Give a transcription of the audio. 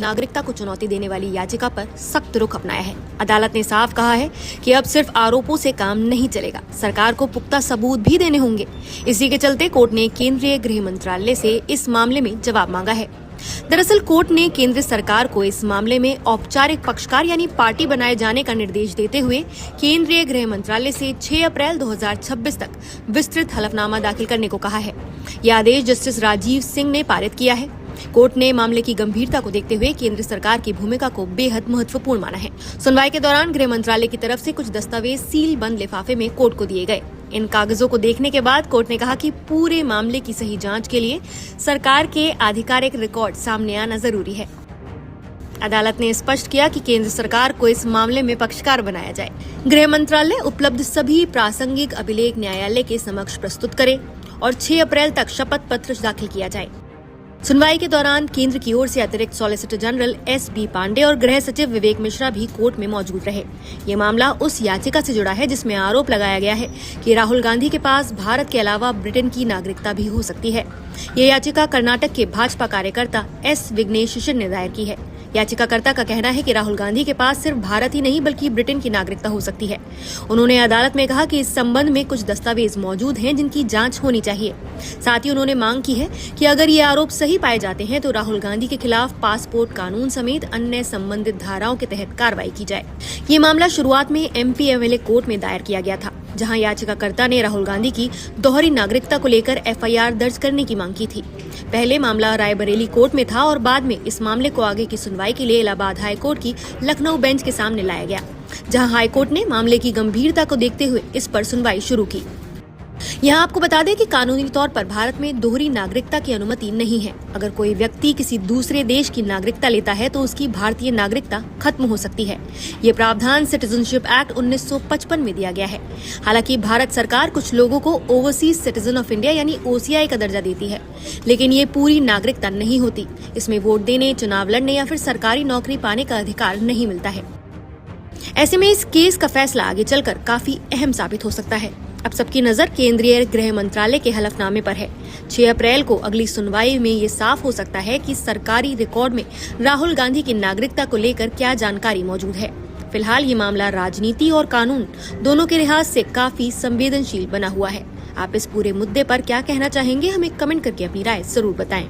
नागरिकता को चुनौती देने वाली याचिका पर सख्त रुख अपनाया है। अदालत ने साफ कहा है कि अब सिर्फ आरोपों से काम नहीं चलेगा, सरकार को पुख्ता सबूत भी देने होंगे। इसी के चलते कोर्ट ने केंद्रीय गृह मंत्रालय से इस मामले में जवाब मांगा है। दरअसल कोर्ट ने केंद्र सरकार को इस मामले में औपचारिक पक्षकार यानी पार्टी बनाए जाने का निर्देश देते हुए केंद्रीय गृह मंत्रालय से 6 अप्रैल 2026 तक विस्तृत हलफनामा दाखिल करने को कहा है। यह आदेश जस्टिस राजीव सिंह ने पारित किया है। कोर्ट ने मामले की गंभीरता को देखते हुए केंद्र सरकार की भूमिका को बेहद महत्वपूर्ण माना है। सुनवाई के दौरान गृह मंत्रालय की तरफ से कुछ दस्तावेज सील बंद लिफाफे में कोर्ट को दिए गए। इन कागजों को देखने के बाद कोर्ट ने कहा कि पूरे मामले की सही जांच के लिए सरकार के आधिकारिक रिकॉर्ड सामने आना जरूरी है। अदालत ने स्पष्ट किया कि केंद्र सरकार को इस मामले में पक्षकार बनाया जाए। गृह मंत्रालय उपलब्ध सभी प्रासंगिक अभिलेख न्यायालय के समक्ष प्रस्तुत करे और 6 अप्रैल तक शपथ पत्र दाखिल किया जाए। सुनवाई के दौरान केंद्र की ओर से अतिरिक्त सॉलिसिटर जनरल S.B. पांडे और गृह सचिव विवेक मिश्रा भी कोर्ट में मौजूद रहे। ये मामला उस याचिका से जुड़ा है जिसमें आरोप लगाया गया है कि राहुल गांधी के पास भारत के अलावा ब्रिटेन की नागरिकता भी हो सकती है। ये याचिका कर्नाटक के भाजपा कार्यकर्ता S. विघ्नेश्वर ने दायर की है। याचिकाकर्ता का कहना है कि राहुल गांधी के पास सिर्फ भारत ही नहीं बल्कि ब्रिटेन की नागरिकता हो सकती है। उन्होंने अदालत में कहा कि इस संबंध में कुछ दस्तावेज मौजूद हैं जिनकी जांच होनी चाहिए। साथ ही उन्होंने मांग की है कि अगर ये आरोप सही पाए जाते हैं तो राहुल गांधी के खिलाफ पासपोर्ट कानून समेत अन्य संबंधित धाराओं के तहत कार्रवाई की जाए। ये मामला शुरुआत में MP MLA कोर्ट में दायर किया गया था, जहां याचिकाकर्ता ने राहुल गांधी की दोहरी नागरिकता को लेकर FIR दर्ज करने की मांग की थी। पहले मामला रायबरेली कोर्ट में था और बाद में इस मामले को आगे की सुनवाई के लिए इलाहाबाद हाई कोर्ट की लखनऊ बेंच के सामने लाया गया, जहां हाई कोर्ट ने मामले की गंभीरता को देखते हुए इस पर सुनवाई शुरू की। यहाँ आपको बता दें कि कानूनी तौर पर भारत में दोहरी नागरिकता की अनुमति नहीं है। अगर कोई व्यक्ति किसी दूसरे देश की नागरिकता लेता है तो उसकी भारतीय नागरिकता खत्म हो सकती है। ये प्रावधान सिटीजनशिप एक्ट 1955 में दिया गया है। हालांकि भारत सरकार कुछ लोगों को ओवरसीज सिटीजन ऑफ इंडिया यानी OCI का दर्जा देती है, लेकिन ये पूरी नागरिकता नहीं होती। इसमें वोट देने, चुनाव लड़ने या फिर सरकारी नौकरी पाने का अधिकार नहीं मिलता है। ऐसे में इस केस का फैसला आगे चलकर काफी अहम साबित हो सकता है। अब सबकी नजर केंद्रीय गृह मंत्रालय के हलफनामे पर है। 6 अप्रैल को अगली सुनवाई में ये साफ हो सकता है कि सरकारी रिकॉर्ड में राहुल गांधी की नागरिकता को लेकर क्या जानकारी मौजूद है। फिलहाल ये मामला राजनीति और कानून दोनों के लिहाज से काफी संवेदनशील बना हुआ है। आप इस पूरे मुद्दे पर क्या कहना चाहेंगे, हमें कमेंट करके अपनी राय जरूर बताएं।